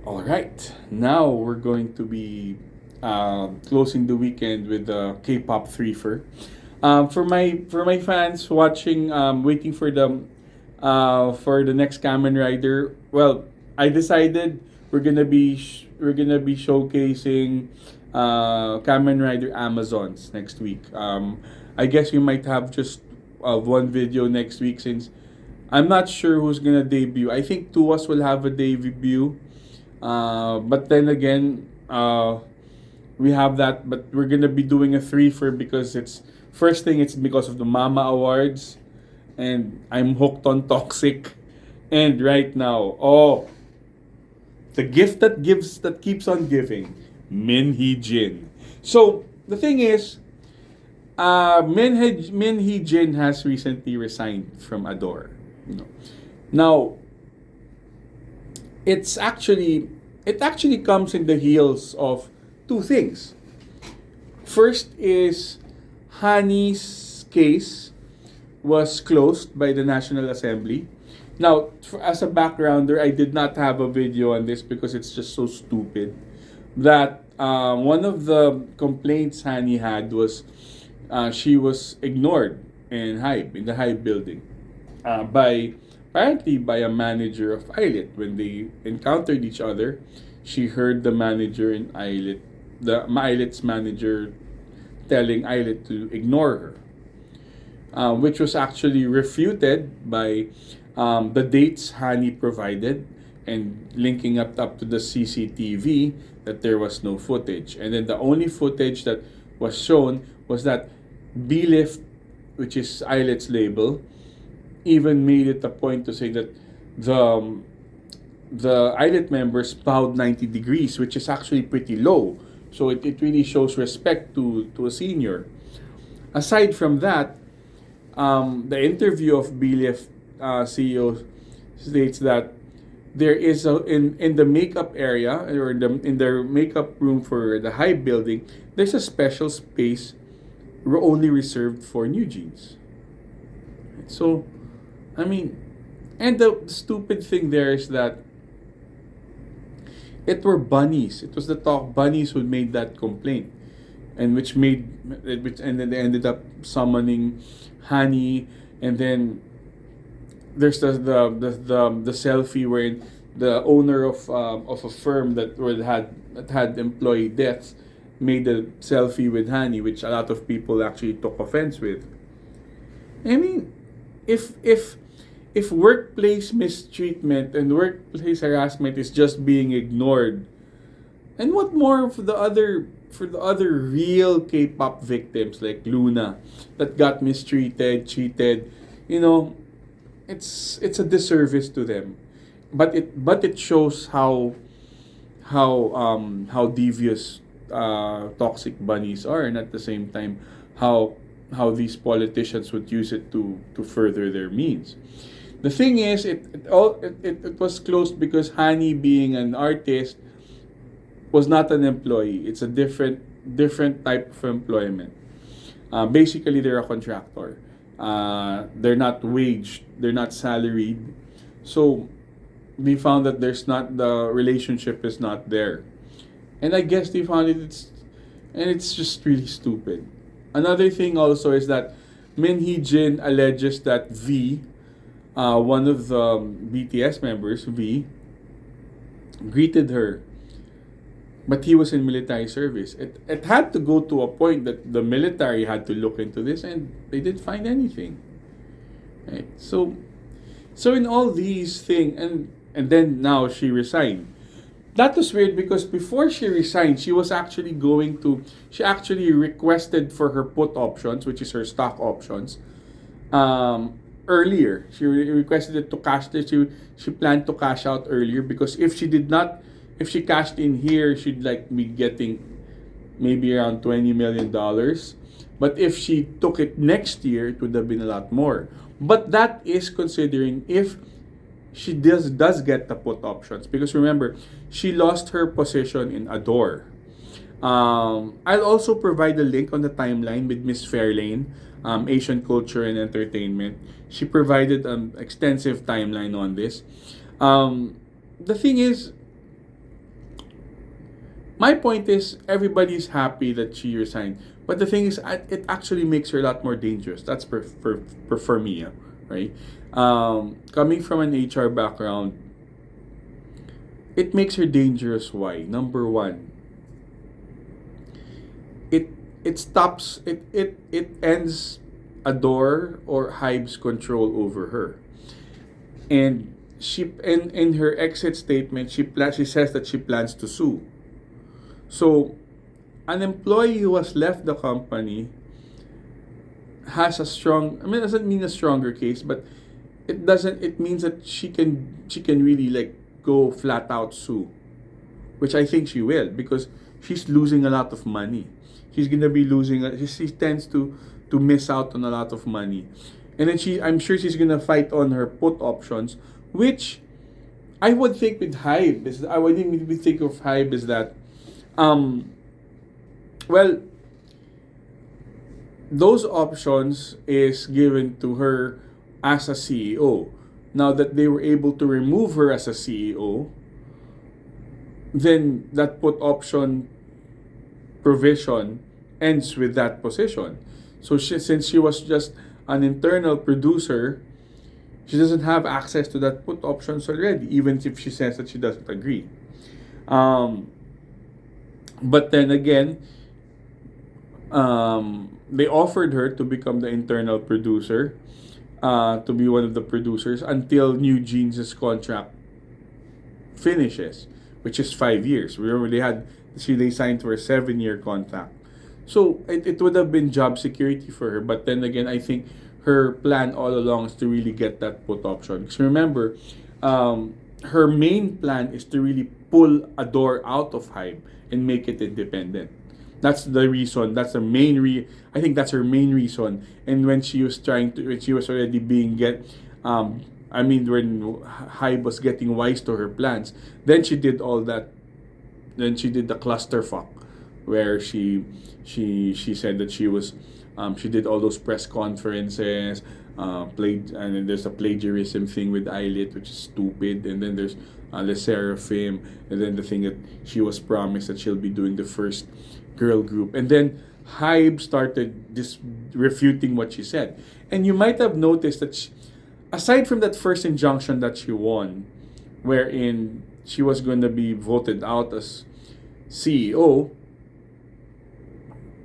All right, now we're going to be closing the weekend with the K-pop threefer. For my fans watching, waiting for the next Kamen Rider. Well, I decided we're gonna be showcasing Kamen Rider Amazons next week. I guess we might have just one video next week since I'm not sure who's gonna debut. I think two of us will have a debut. But then again, we have that, but we're gonna be doing a three for because it's first thing it's because of the Mama Awards, and I'm hooked on Toxic, and right now, the gift that keeps on giving, Min Jin. So the thing is, Min Jin has recently resigned from Adore. You know, now it actually comes in the heels of two things. First is Hani's case was closed by the National Assembly. Now, as a backgrounder, I did not have a video on this because it's just so stupid. That one of the complaints Hani had was she was ignored in the Hype building by apparently by a manager of Islet. When they encountered each other, she heard the manager in Islet, the Islet's manager telling Islet to ignore her, which was actually refuted by the dates Hani provided and linking up to the CCTV that there was no footage. And then the only footage that was shown was that B-Lift, which is Islet's label, even made it a point to say that the the Islet members bowed 90 degrees, which is actually pretty low. So it really shows respect to a senior. Aside from that, the interview of BLF CEO states that there is in the makeup area, or in their makeup room for the Hive building, there's a special space only reserved for new jeans. So, I mean, and the stupid thing there is that it were bunnies. It was the talk bunnies who made that complaint, and and then they ended up summoning Hani, and then there's the selfie wherein the owner of a firm that had employee deaths made a selfie with Hani, which a lot of people actually took offense with. I mean, if if workplace mistreatment and workplace harassment is just being ignored, and what more for the other real K-pop victims like Luna that got mistreated, cheated, you know, it's a disservice to them. But it shows how devious toxic bunnies are, and at the same time how these politicians would use it to further their means. The thing is, it was closed because Hani, being an artist, was not an employee. It's a different type of employment. Basically, they're a contractor. They're not waged. They're not salaried. So we found that the relationship is not there, and I guess they found it's just really stupid. Another thing also is that Min Hee Jin alleges that one of the BTS members, greeted her, but he was in military service. It had to go to a point that the military had to look into this, and they didn't find anything. Right? So in all these things, and then now she resigned. That was weird because before she resigned, she actually requested for her put options, which is her stock options, earlier. She requested it to cash this. She planned to cash out earlier because if she cashed in here, she'd like be getting maybe around $20 million. But if she took it next year, it would have been a lot more. But that is considering if she does get the put options, because remember, she lost her position in Adore. I'll also provide a link on the timeline with Miss Fairlane, Asian Culture and Entertainment. She provided an extensive timeline on this. The thing is, My point is, everybody's happy that she resigned. But the thing is, it actually makes her a lot more dangerous. That's for me, right? Coming from an HR background, it makes her dangerous. Why? Number one, it it stops it ends Adore or Hybe's control over her. And in her exit statement, she says that she plans to sue. So an employee who has left the company has a strong, I mean, it doesn't mean a stronger case, but it means that she can really like go flat out sue, which I think she will, because she's losing a lot of money. She's gonna be losing. She tends to miss out on a lot of money, and then I'm sure she's gonna fight on her put options, which I would think with Hybe is, I would even think of Hybe is that, um, well, those options is given to her as a CEO. Now that they were able to remove her as a CEO, then that put option provision ends with that position. So since she was just an internal producer, she doesn't have access to that put options already, even if she says that she doesn't agree. Um, but then again, they offered her to become the internal producer, to be one of the producers until New Jeans' contract finishes, which is 5 years. Remember, they signed for a 7-year contract. So it would have been job security for her. But then again, I think her plan all along is to really get that put option. Because remember, her main plan is to really pull Adore out of Hybe and make it independent. That's the reason. That's the main I think that's her main reason. And when she was already I mean, when Hybe was getting wise to her plans, then she did all that. Then she did the clusterfuck, where she said that she did all those press conferences, played, and then there's a plagiarism thing with Eilith, which is stupid, and then there's Le Seraphim, and then the thing that she was promised that she'll be doing the first girl group, and then Hybe started refuting what she said, and you might have noticed that aside from that first injunction that she won, wherein she was going to be voted out as CEO.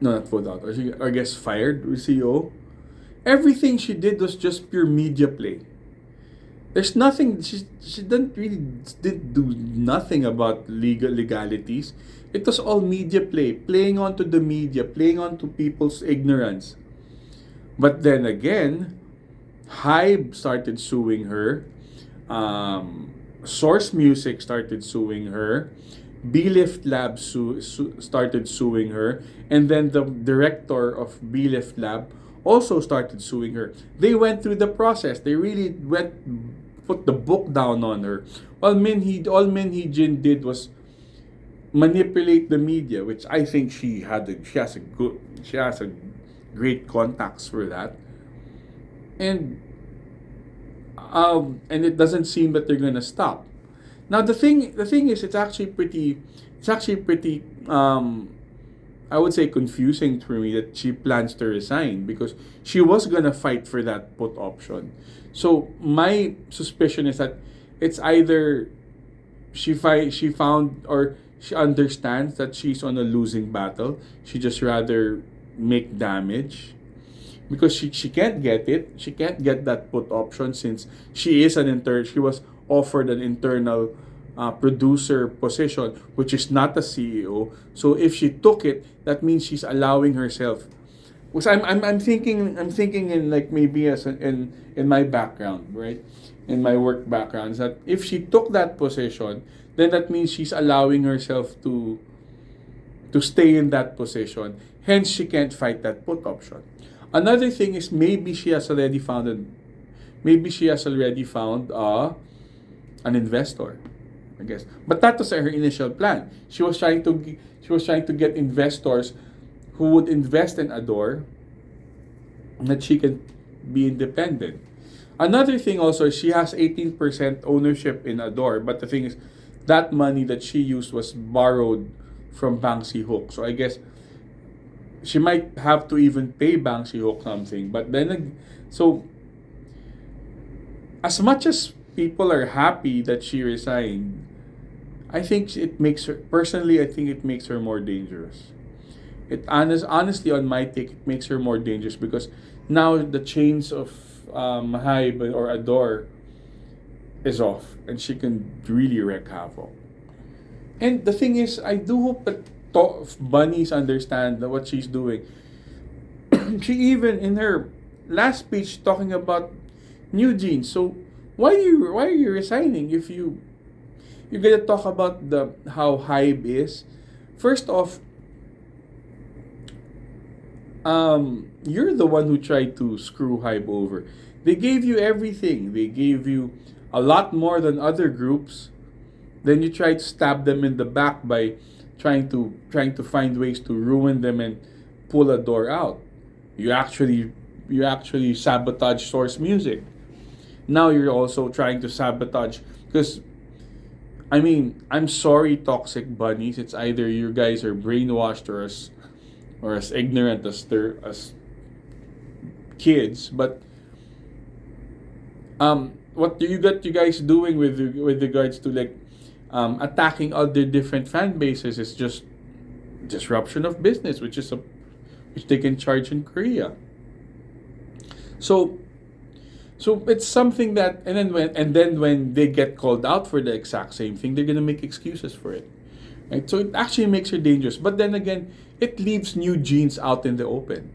No, not voted out. Or I guess fired as CEO. Everything she did was just pure media play. There's nothing. She did do nothing about legalities. It was all media play, playing onto the media, playing onto people's ignorance. But then again, Hybe started suing her. Source Music started suing her. B-Lift Lab started suing her. And then the director of B-Lift Lab also started suing her. They went through the process. They really put the book down on her. All Hee Jin did was manipulate the media, which I think she has a great contacts for that. And it doesn't seem that they're gonna stop. Now the thing is, it's actually pretty I would say confusing for me that she plans to resign, because she was gonna fight for that put option. So my suspicion is that it's either she found, or she understands that she's on a losing battle. She just rather make damage, because she can't get it. She can't get that put option since she was offered an internal producer position, which is not a CEO. So if she took it, that means she's allowing herself. Because I'm thinking in, like, maybe in my background, right, in my work background, is that if she took that position, then that means she's allowing herself to stay in that position. Hence, she can't fight that put option. Another thing is, maybe she has already found an investor, I guess. But that was her initial plan. She was trying to get investors who would invest in Adore, that she can be independent. Another thing also is, she has 18% ownership in Adore, but the thing is, that money that she used was borrowed from Bang Si-hook. So I guess she might have to even pay Bang Si-hook something. But then, so as much as people are happy that she resigned, I think it makes her, personally, I think it makes her more dangerous. Honestly, on my take, it makes her more dangerous because now the chains of Hybe or Adore is off, and she can really wreak havoc. And the thing is, I do hope that bunnies understand what she's doing. She even in her last speech talking about new jeans. So why are you resigning if you're gonna talk about the how Hybe is? First off, you're the one who tried to screw Hybe over. They gave you everything. They gave you a lot more than other groups. Then you try to stab them in the back by trying to find ways to ruin them and pull a door out. You actually you actually sabotage source music. Now you're also trying to sabotage because I mean, I'm sorry, toxic bunnies. It's either you guys are brainwashed or as ignorant as kids. But what do you got you guys doing with regards to like attacking other different fan bases is just disruption of business, which they can charge in Korea. So it's something that and then when they get called out for the exact same thing, they're gonna make excuses for it. Right? So it actually makes her dangerous. But then again, it leaves new genes out in the open.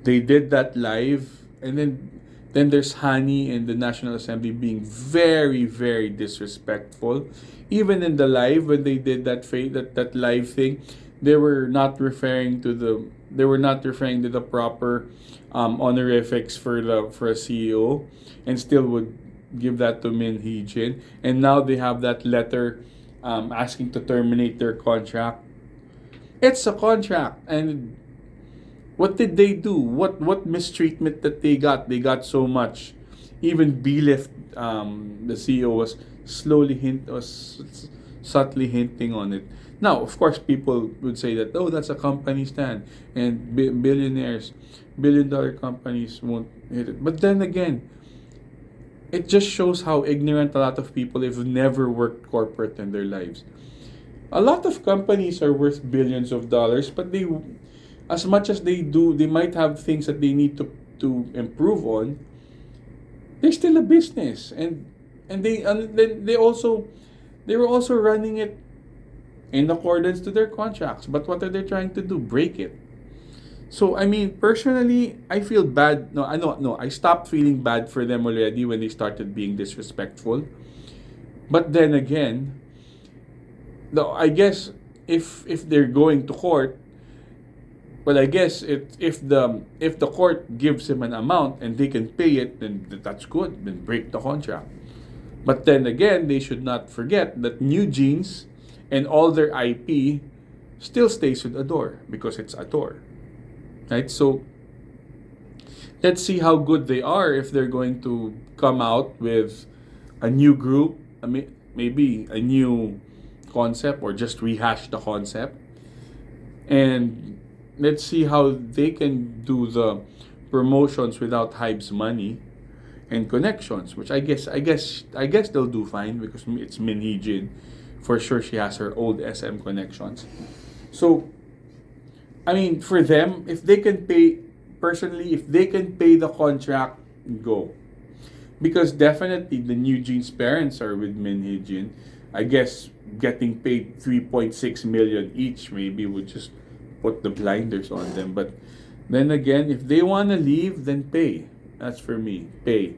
They did that live, and then there's Hani in the National Assembly being very, very disrespectful. Even in the live when they did that live thing, they were not referring to the proper honorifics for a CEO, and still would give that to Min Hee Jin. And now they have that letter asking to terminate their contract. It's a contract, and what did they do? What mistreatment that they got? They got so much. Even Bilift, the CEO, was subtly hinting on it. Now, of course, people would say that that's a company stand, and billion-dollar companies won't hit it. But then again, it just shows how ignorant a lot of people have never worked corporate in their lives. A lot of companies are worth billions of dollars, but as much as they do, they might have things that they need to improve on. They're still a business, and then they were also running it in accordance to their contracts. But what are they trying to do? Break it. So I mean, personally, I feel bad. No, I know, no. I stopped feeling bad for them already when they started being disrespectful. But then again, I guess if they're going to court, well, I guess if the court gives them an amount and they can pay it, then that's good. Then break the contract. But then again, they should not forget that New Jeans and all their IP still stays with Adore because it's Adore, right? So let's see how good they are if they're going to come out with a new group, maybe a new concept or just rehash the concept. And let's see how they can do the promotions without Hype's money and connections, which I guess they'll do fine because it's Min Hee Jin. For sure, she has her old SM connections. So, I mean, for them, if they can pay personally, if they can pay the contract, go. Because definitely the New Jeans parents are with Min Hee Jin. I guess getting paid 3.6 million each maybe would just put the blinders on them. But then again, if they want to leave, then pay. That's for me. Pay.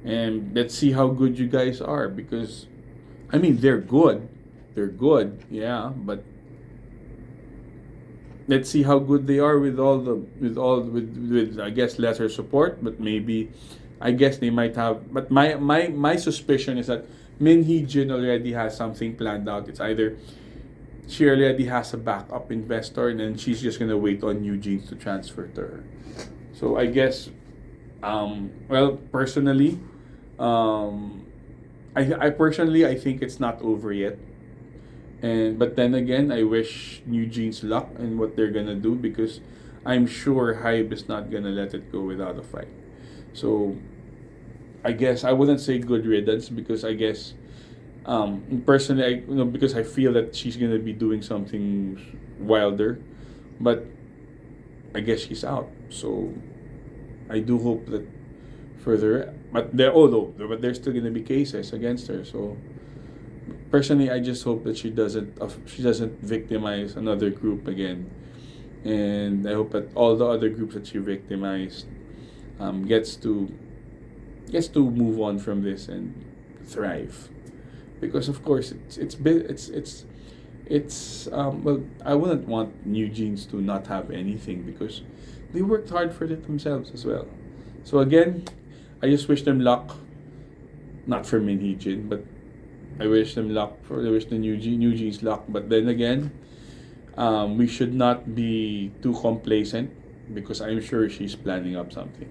And let's see how good you guys are, because I mean, they're good. They're good, yeah, but let's see how good they are with I guess lesser support, but maybe I guess they might have. But my suspicion is that Min Hee Jin already has something planned out. It's either she already has a backup investor, and then she's just gonna wait on New Jeans to transfer to her. So I guess, well, personally, I personally I think it's not over yet. And but then again, I wish New Jeans luck in what they're gonna do, because I'm sure Hybe is not gonna let it go without a fight. So I guess I wouldn't say good riddance, because I guess personally, because I feel that she's gonna be doing something wilder, but I guess she's out. So I do hope that further, but there's still gonna be cases against her. So personally, I just hope that she doesn't victimize another group again, and I hope that all the other groups that she victimized gets to move on from this and thrive, because of course well, I wouldn't want New Jeans to not have anything, because they worked hard for it themselves as well. So again, I just wish them luck. Not for Min Hee Jin, but I wish them luck. I wish the New Jeans luck. But then again, we should not be too complacent, because I'm sure she's planning up something.